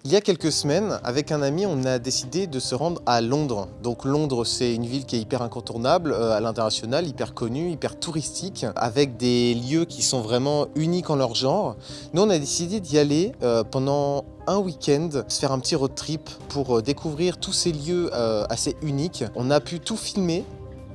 Il y a quelques semaines, avec un ami, on a décidé de se rendre à Londres. Donc Londres, c'est une ville qui est hyper incontournable à l'international, hyper connue, hyper touristique, avec des lieux qui sont vraiment uniques en leur genre. Nous, on a décidé d'y aller pendant un week-end, se faire un petit road trip pour découvrir tous ces lieux assez uniques. On a pu tout filmer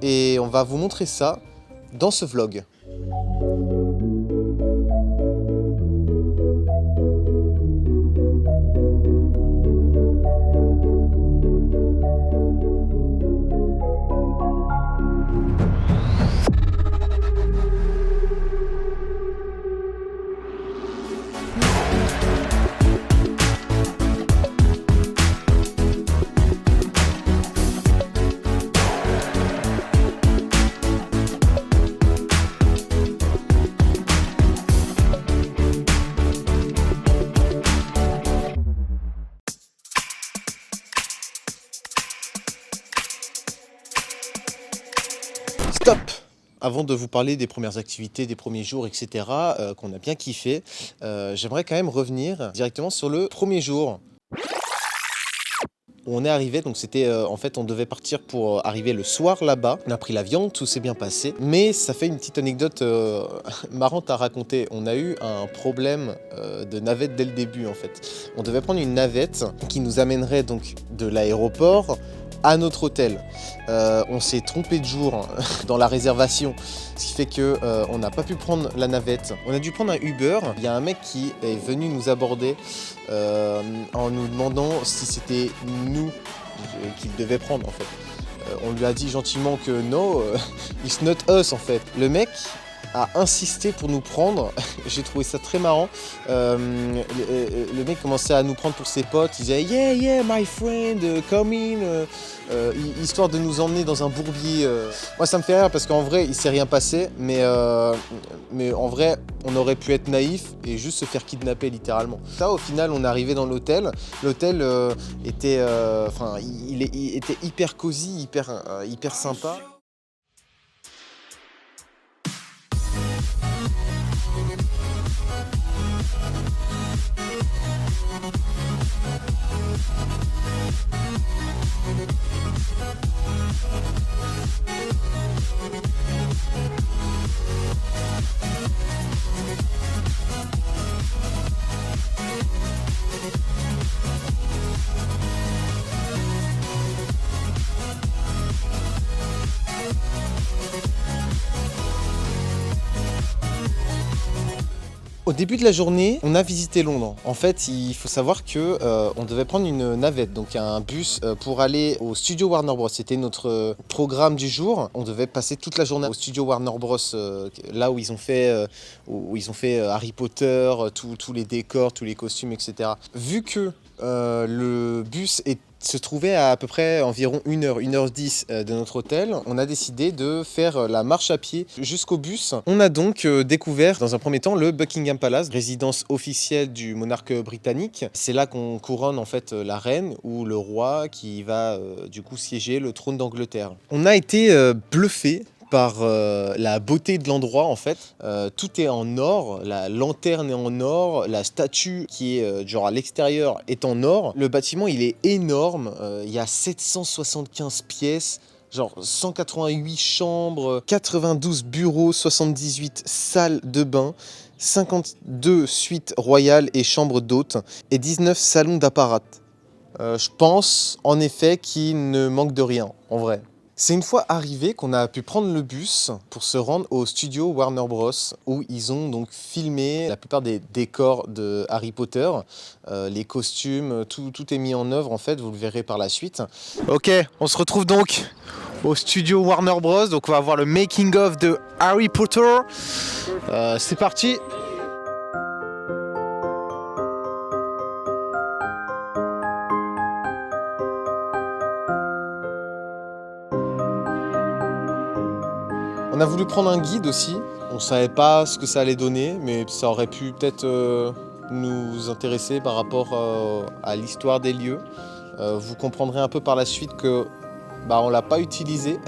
et on va vous montrer ça dans ce vlog. Stop! Avant de vous parler des premières activités, des premiers jours, etc., qu'on a bien kiffé, j'aimerais quand même revenir directement sur le premier jour où on est arrivé. Donc c'était en fait on devait partir pour arriver le soir là-bas. On a pris l'avion, tout s'est bien passé. Mais ça fait une petite anecdote marrante à raconter. On a eu un problème de navette dès le début en fait. On devait prendre une navette qui nous amènerait donc de l'aéroport à notre hôtel. On s'est trompé de jour dans la réservation, ce qui fait que on n'a pas pu prendre la navette. On a dû prendre un Uber. Il y a un mec qui est venu nous aborder en nous demandant si c'était nous qu'il devait prendre en fait. On lui a dit gentiment que no, it's not us en fait. Le mec a insisté pour nous prendre. J'ai trouvé ça très marrant. Le mec commençait à nous prendre pour ses potes. Il disait yeah yeah my friend, come in, histoire de nous emmener dans un bourbier. Moi ça me fait rire parce qu'en vrai il s'est rien passé, mais en vrai on aurait pu être naïf et juste se faire kidnapper littéralement. Ça au final on est arrivé dans l'hôtel. L'hôtel était, il était hyper cosy, hyper sympa. Au début de la journée, on a visité Londres. En fait, il faut savoir que on devait prendre une navette, donc un bus pour aller au studio Warner Bros. C'était notre programme du jour. On devait passer toute la journée au studio Warner Bros. Là où ils ont fait, Harry Potter, tous les décors, tous les costumes, etc. Vu que le bus se trouvait à peu près environ 1h10 de notre hôtel, on a décidé de faire la marche à pied jusqu'au bus. On a donc découvert dans un premier temps le Buckingham Palace, résidence officielle du monarque britannique. C'est là qu'on couronne en fait la reine ou le roi qui va du coup siéger le trône d'Angleterre. On a été bluffé par la beauté de l'endroit en fait. Tout est en or, la lanterne est en or, la statue qui est genre à l'extérieur est en or. Le bâtiment il est énorme, il y a 775 pièces, genre 188 chambres, 92 bureaux, 78 salles de bain, 52 suites royales et chambres d'hôtes et 19 salons d'apparat. Je pense en effet qu'il ne manque de rien en vrai. C'est une fois arrivé qu'on a pu prendre le bus pour se rendre au studio Warner Bros. Où ils ont donc filmé la plupart des décors de Harry Potter, les costumes, tout est mis en œuvre en fait, vous le verrez par la suite. Ok, on se retrouve donc au studio Warner Bros. Donc on va voir le making of de Harry Potter. C'est parti. On a voulu prendre un guide aussi. On savait pas ce que ça allait donner, mais ça aurait pu peut-être nous intéresser par rapport à l'histoire des lieux. Vous comprendrez un peu par la suite que on l'a pas utilisé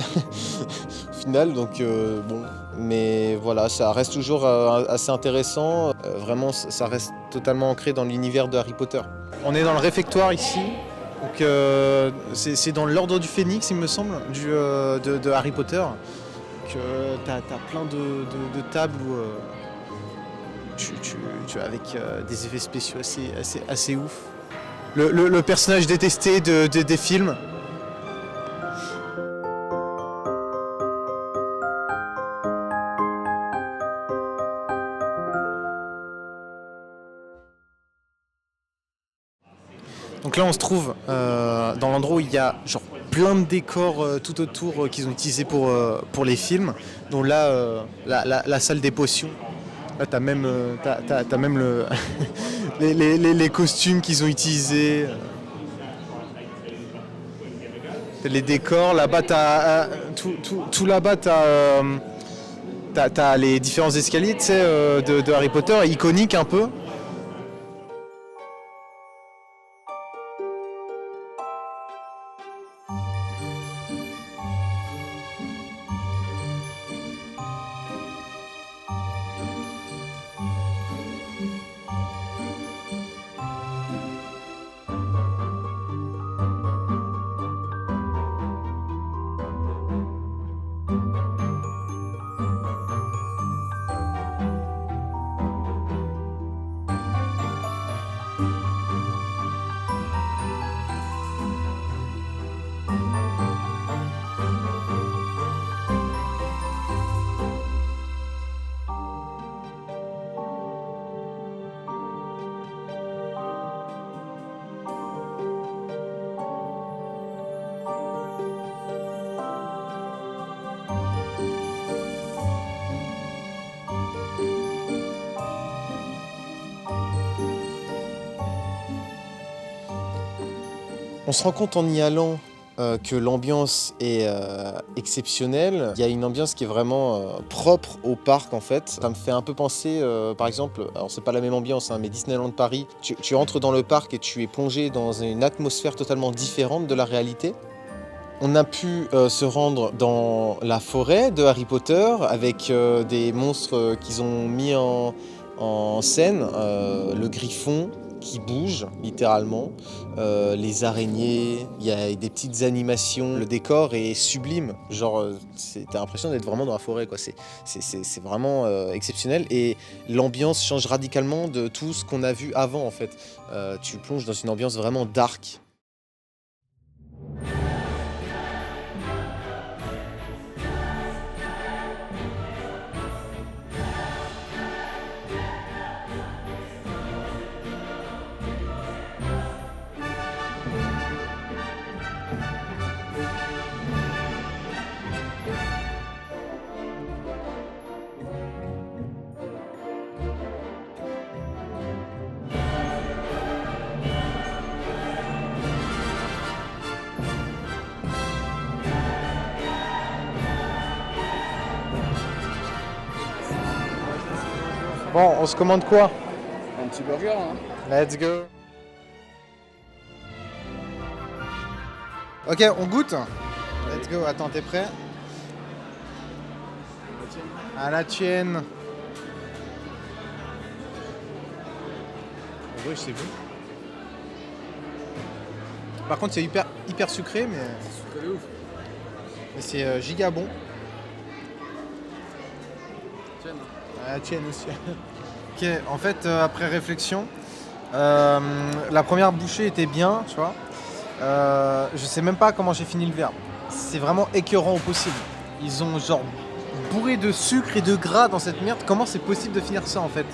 au final, donc bon. Mais voilà, ça reste toujours assez intéressant. Vraiment, ça reste totalement ancré dans l'univers de Harry Potter. On est dans le réfectoire ici. Donc c'est dans l'ordre du Phénix, il me semble, de Harry Potter. T'as plein de tables où avec des effets spéciaux assez ouf. Le personnage détesté des films. Donc là on se trouve dans l'endroit où il y a genre plein de décors tout autour qu'ils ont utilisés pour les films. Donc là la salle des potions. Là t'as même les costumes qu'ils ont utilisés. Les décors. Là-bas t'as tout là-bas t'as les différents escaliers, tu sais, de Harry Potter, iconiques un peu. On se rend compte en y allant que l'ambiance est exceptionnelle. Il y a une ambiance qui est vraiment propre au parc en fait. Ça me fait un peu penser par exemple, alors c'est pas la même ambiance hein, mais Disneyland Paris, tu entres dans le parc et tu es plongé dans une atmosphère totalement différente de la réalité. On a pu se rendre dans la forêt de Harry Potter avec des monstres qu'ils ont mis en scène, le griffon qui bouge littéralement, les araignées, il y a des petites animations, le décor est sublime, genre t'as l'impression d'être vraiment dans la forêt quoi, c'est vraiment exceptionnel et l'ambiance change radicalement de tout ce qu'on a vu avant en fait. Tu plonges dans une ambiance vraiment dark. Bon, on se commande quoi? Un petit burger, hein. Let's go. Ok, on goûte. Let's go, attends, t'es prêt? À la tienne. En vrai, je sais plus. Par contre, c'est hyper sucré, mais C'est de ouf. c'est giga bon. Tiens. À la tienne aussi. Ok, en fait, après réflexion, la première bouchée était bien, tu vois. Je sais même pas comment j'ai fini le verre. C'est vraiment écœurant au possible. Ils ont genre bourré de sucre et de gras dans cette merde. Comment c'est possible de finir ça en fait?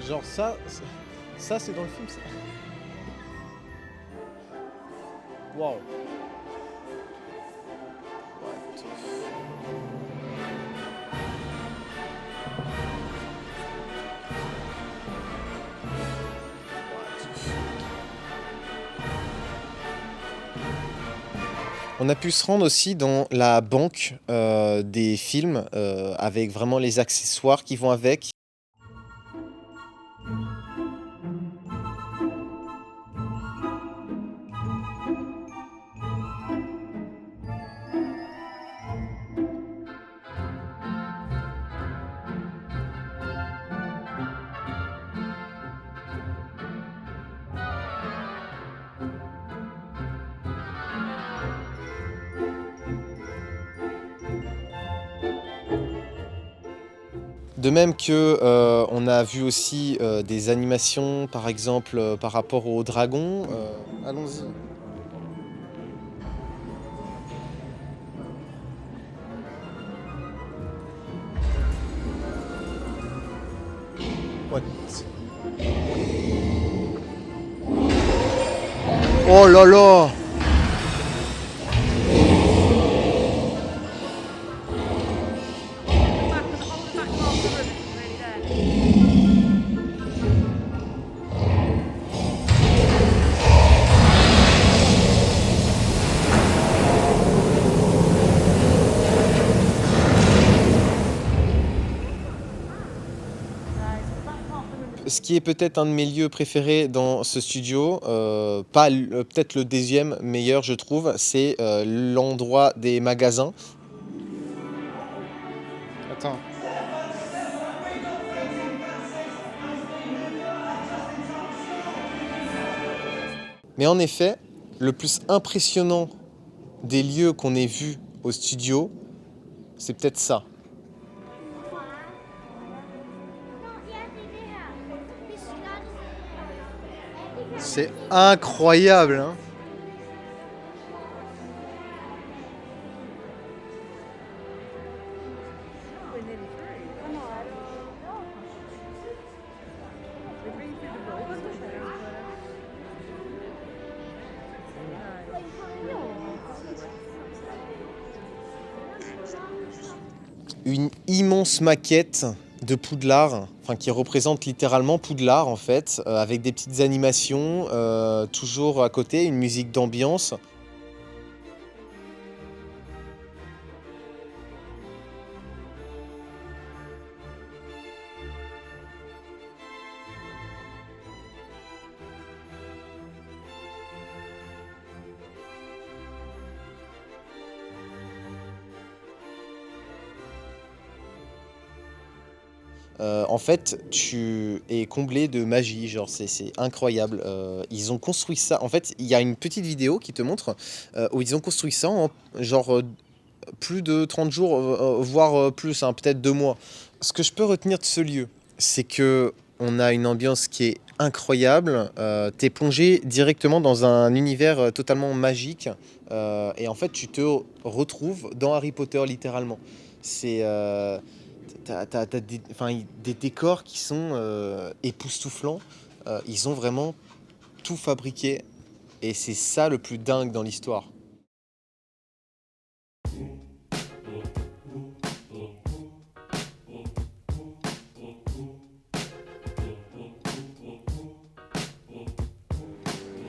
Genre ça c'est dans le film ça. Waouh. What the On a pu se rendre aussi dans la banque des films avec vraiment les accessoires qui vont avec. De même que on a vu aussi des animations, par exemple par rapport au dragon. Allons-y. What? Oh là là! Ce qui est peut-être un de mes lieux préférés dans ce studio, pas peut-être le deuxième meilleur je trouve, c'est l'endroit des magasins. Attends. Mais en effet, le plus impressionnant des lieux qu'on ait vus au studio, c'est peut-être ça. C'est incroyable, hein? Une immense maquette de Poudlard, enfin qui représente littéralement Poudlard en fait, avec des petites animations, toujours à côté, une musique d'ambiance. En fait, tu es comblé de magie, genre c'est incroyable. Ils ont construit ça. En fait, il y a une petite vidéo qui te montre où ils ont construit ça en genre plus de 30 jours, voire plus, hein, peut-être 2 mois. Ce que je peux retenir de ce lieu, c'est que on a une ambiance qui est incroyable. T'es plongé directement dans un univers totalement magique. Et en fait, tu te retrouves dans Harry Potter littéralement. C'est t'as des décors qui sont époustouflants. Ils ont vraiment tout fabriqué. Et c'est ça le plus dingue dans l'histoire.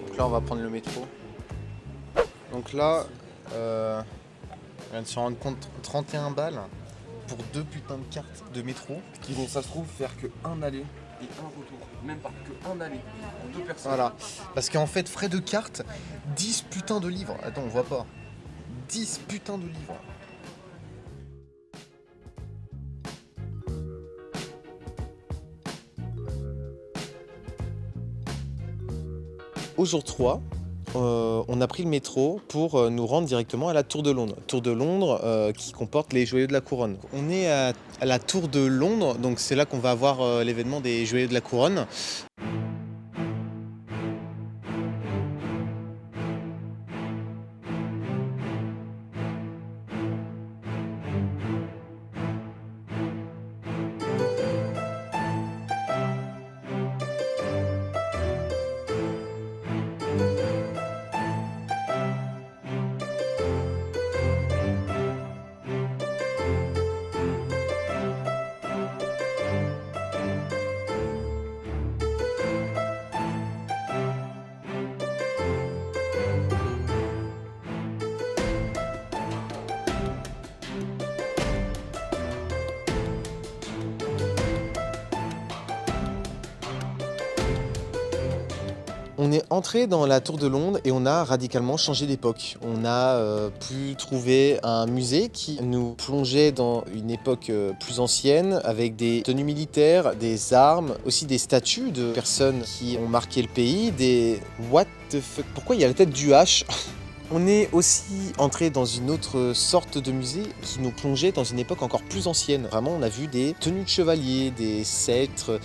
Donc là, on va prendre le métro. Donc là, on vient de se rendre compte, 31 balles pour 2 putains de cartes de métro. Qui vont, ça se trouve, faire que un aller et un retour. Même pas que un aller pour 2 personnes. Voilà. Parce qu'en fait, frais de carte, 10 putains de livres. Attends, on voit pas. 10 putains de livres. Au jour 3, on a pris le métro pour nous rendre directement à la Tour de Londres. Tour de Londres qui comporte les Joyaux de la Couronne. On est à la Tour de Londres, donc c'est là qu'on va avoir l'événement des Joyaux de la Couronne. On est entré dans la Tour de Londres et on a radicalement changé d'époque. On a pu trouver un musée qui nous plongeait dans une époque plus ancienne avec des tenues militaires, des armes, aussi des statues de personnes qui ont marqué le pays, des what the fuck. Pourquoi il y a la tête du H? On est aussi entré dans une autre sorte de musée qui nous plongeait dans une époque encore plus ancienne. Vraiment, on a vu des tenues de chevalier, des sceptres,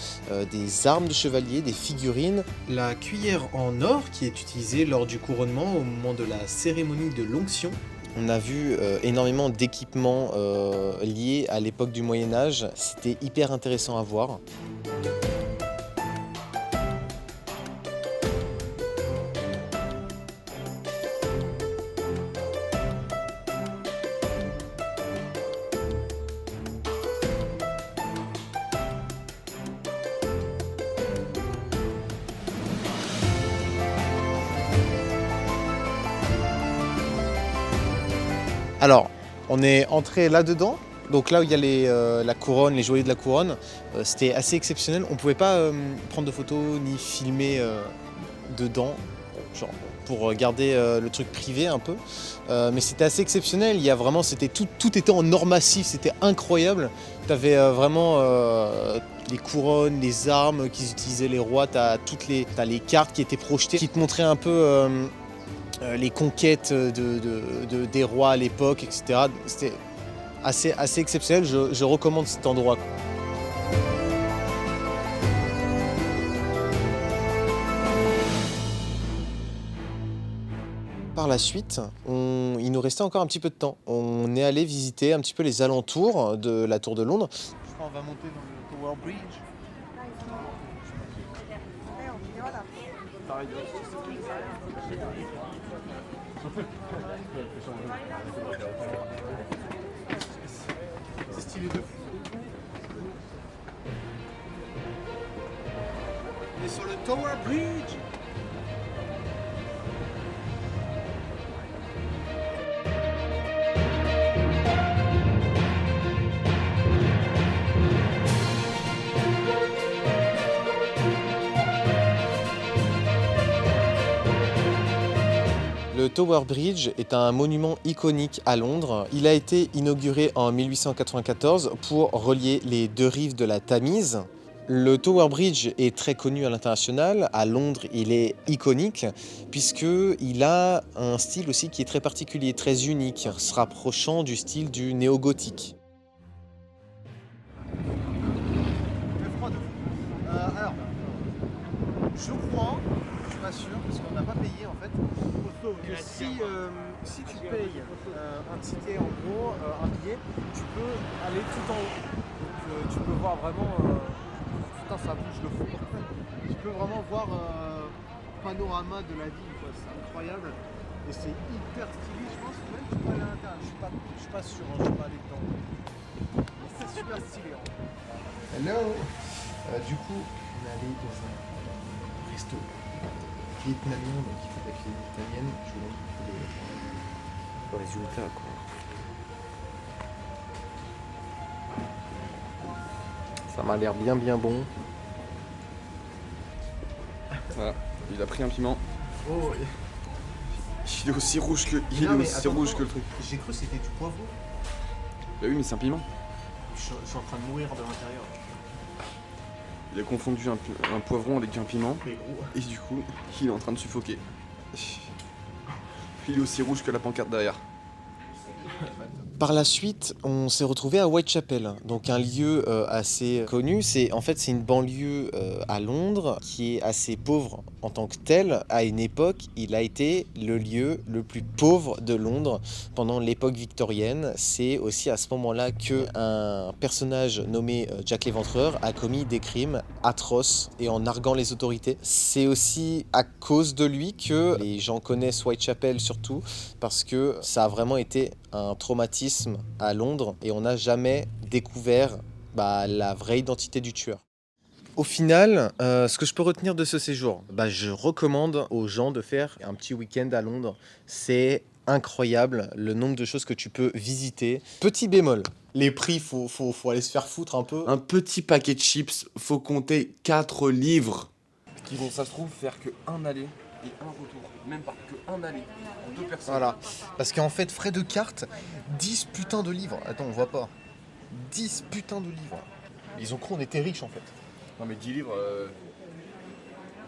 des armes de chevalier, des figurines. La cuillère en or qui est utilisée lors du couronnement au moment de la cérémonie de l'onction. On a vu énormément d'équipements liés à l'époque du Moyen-Âge. C'était hyper intéressant à voir. Alors, on est entré là-dedans. Donc là où il y a la couronne, les joyaux de la couronne, c'était assez exceptionnel. On pouvait pas prendre de photos ni filmer dedans, genre pour garder le truc privé un peu. Mais c'était assez exceptionnel. Il y a vraiment, tout était en or massif, c'était incroyable. T'avais vraiment les couronnes, les armes qu'ils utilisaient les rois. T'as les cartes qui étaient projetées, qui te montraient un peu les conquêtes des rois à l'époque, etc. C'était assez exceptionnel, je recommande cet endroit. Par la suite, il nous restait encore un petit peu de temps. On est allé visiter un petit peu les alentours de la Tour de Londres. Je crois qu'on va monter dans le Tower Bridge. C'est stylé de fou. On est sur le Tower Bridge. Le Tower Bridge est un monument iconique à Londres. Il a été inauguré en 1894 pour relier les deux rives de la Tamise. Le Tower Bridge est très connu à l'international. À Londres, il est iconique puisqu'il a un style aussi qui est très particulier, très unique, se rapprochant du style du néo-gothique. Alors, je crois, je suis pas sûr parce qu'on n'a pas payé en fait, que si tu payes un ticket en gros, un billet, tu peux aller tout en haut. Donc tu peux voir vraiment, putain ça bouge le fou. Tu peux vraiment voir panorama de la ville, quoi. C'est incroyable et c'est hyper stylé. Je pense que même tu peux aller à l'intérieur. Je suis pas sûr, je suis pas allé dedans. Mais c'est super stylé. Hein. Hello. Du coup, on est allé dans un resto vietnamien, donc il faut la cuisine vietnamienne. Je vous montre le résultat, quoi. Ça m'a l'air bien bon. Voilà, il a pris un piment. Oh, Il est aussi rouge que, rouge que le truc. J'ai cru que c'était du poivron. Bah oui, mais c'est un piment. Je suis en train de mourir de l'intérieur. Il a confondu un poivron avec un piment. Mais gros. Et du coup, il est en train de suffoquer. Il est aussi rouge que la pancarte derrière. Par la suite, on s'est retrouvé à Whitechapel, donc un lieu assez connu. C'est une banlieue à Londres qui est assez pauvre en tant que telle. À une époque, il a été le lieu le plus pauvre de Londres pendant l'époque victorienne. C'est aussi à ce moment-là qu'un personnage nommé Jack l'Éventreur a commis des crimes atroces et en narguant les autorités. C'est aussi à cause de lui que les gens connaissent Whitechapel surtout parce que ça a vraiment été un traumatisme à Londres et on n'a jamais découvert la vraie identité du tueur. Au final, ce que je peux retenir de ce séjour, je recommande aux gens de faire un petit week-end à Londres. C'est incroyable le nombre de choses que tu peux visiter. Petit bémol, les prix, faut aller se faire foutre un peu. Un petit paquet de chips, faut compter 4 livres. qui vont, ça se trouve, faire que un aller et un retour. Même pas que un aller pour 2 personnes. Voilà. Parce qu'en fait, frais de carte, 10 putains de livres. Attends, on voit pas. 10 putains de livres. Ils ont cru on était riches en fait. Non mais 10 livres...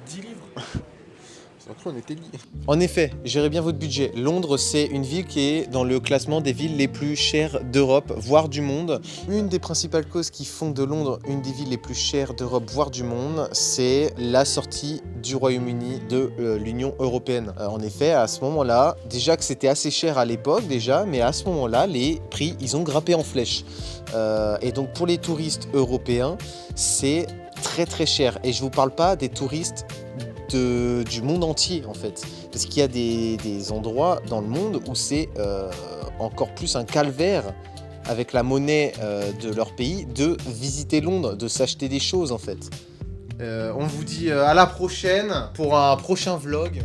10 livres. Ils ont cru on était liés. En effet, gérez bien votre budget. Londres, c'est une ville qui est dans le classement des villes les plus chères d'Europe, voire du monde. Une des principales causes qui font de Londres une des villes les plus chères d'Europe, voire du monde, c'est la sortie du Royaume-Uni de l'Union européenne. En effet, à ce moment-là, déjà que c'était assez cher à l'époque déjà, mais à ce moment-là, les prix, ils ont grimpé en flèche. Et donc pour les touristes européens, c'est très très cher. Et je vous parle pas des touristes du monde entier en fait. Parce qu'il y a des endroits dans le monde où c'est encore plus un calvaire avec la monnaie de leur pays de visiter Londres, de s'acheter des choses en fait. On vous dit à la prochaine pour un prochain vlog.